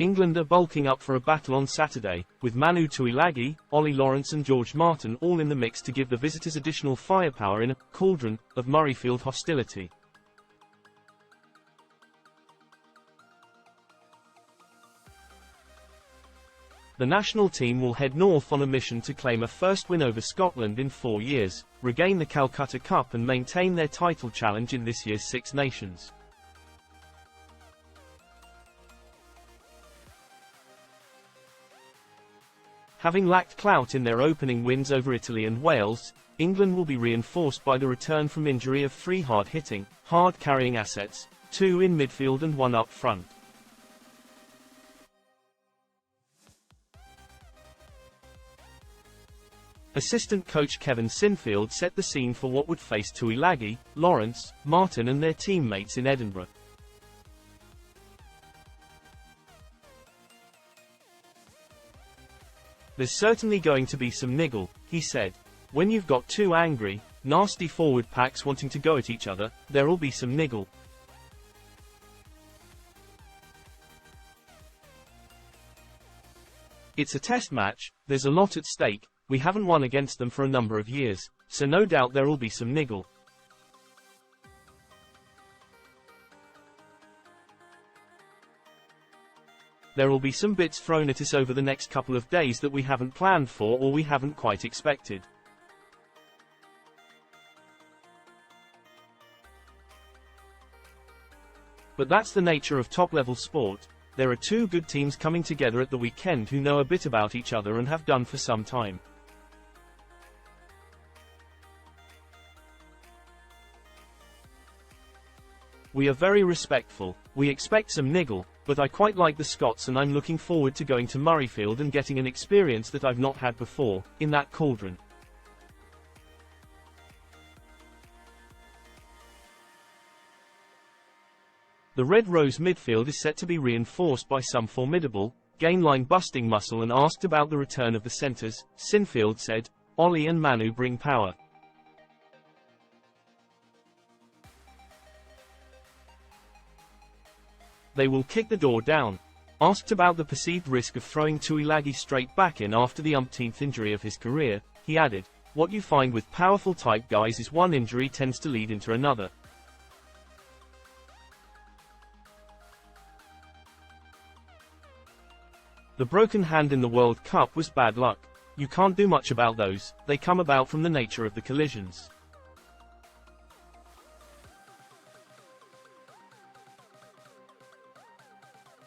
England are bulking up for a battle on Saturday, with Manu Tuilagi, Ollie Lawrence and George Martin all in the mix to give the visitors additional firepower in a cauldron of Murrayfield hostility. The national team will head north on a mission to claim a first win over Scotland in 4 years, regain the Calcutta Cup and maintain their title challenge in this year's Six Nations. Having lacked clout in their opening wins over Italy and Wales, England will be reinforced by the return from injury of 3 hard-hitting, hard-carrying assets, 2 in midfield and 1 up front. Assistant coach Kevin Sinfield set the scene for what would face Tuilagi, Lawrence, Martin and their teammates in Edinburgh. "There's certainly going to be some niggle," he said. "When you've got 2 angry, nasty forward packs wanting to go at each other, there'll be some niggle. It's a test match, there's a lot at stake, we haven't won against them for a number of years, so no doubt there'll be some niggle. There'll be some bits thrown at us over the next couple of days that we haven't planned for or we haven't quite expected. But that's the nature of top-level sport. There are 2 good teams coming together at the weekend who know a bit about each other and have done for some time. We are very respectful, we expect some niggle, but I quite like the Scots and I'm looking forward to going to Murrayfield and getting an experience that I've not had before, in that cauldron." The Red Rose midfield is set to be reinforced by some formidable, gain-line busting muscle, and asked about the return of the centres, Sinfield said, "Ollie and Manu bring power. They will kick the door down." Asked about the perceived risk of throwing Tuilagi straight back in after the umpteenth injury of his career, he added, "What you find with powerful type guys is one injury tends to lead into another. The broken hand in the World Cup was bad luck. You can't do much about those, they come about from the nature of the collisions.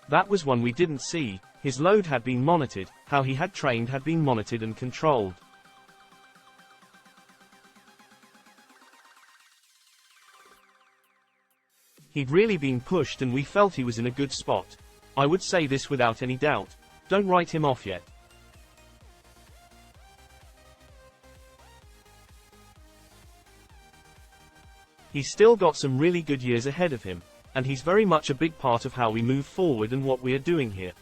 That was one we didn't see. His load had been monitored, how he had trained had been monitored and controlled. He'd really been pushed and we felt he was in a good spot. I would say this without any doubt. Don't write him off yet. He's still got some really good years ahead of him, and he's very much a big part of how we move forward and what we are doing here.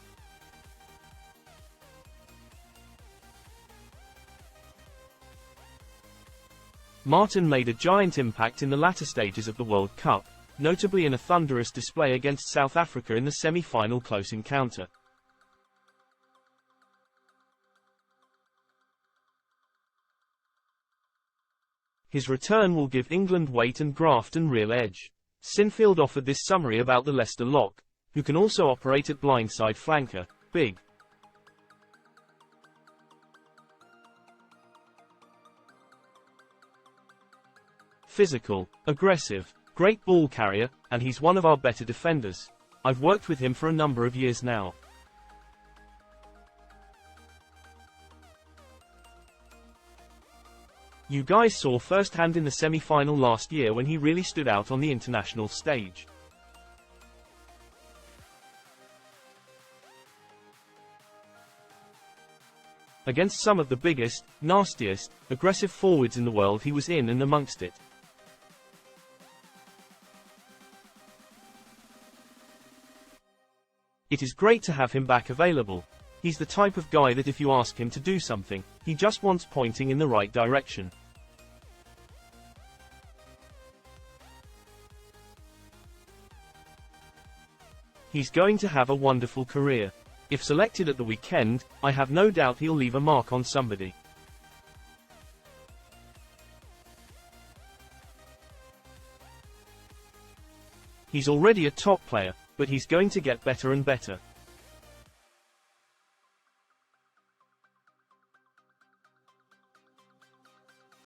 Martin made a giant impact in the latter stages of the World Cup, notably in a thunderous display against South Africa in the semi-final close encounter. His return will give England weight and graft and real edge. Sinfield offered this summary about the Leicester lock, who can also operate at blindside flanker, big. Physical, aggressive, great ball carrier, and he's one of our better defenders. I've worked with him for a number of years now. You guys saw firsthand in the semi-final last year when he really stood out on the international stage. Against some of the biggest, nastiest, aggressive forwards in the world he was in and amongst it. It is great to have him back available. He's the type of guy that if you ask him to do something, he just wants pointing in the right direction. He's going to have a wonderful career. If selected at the weekend, I have no doubt he'll leave a mark on somebody. He's already a top player, but he's going to get better and better.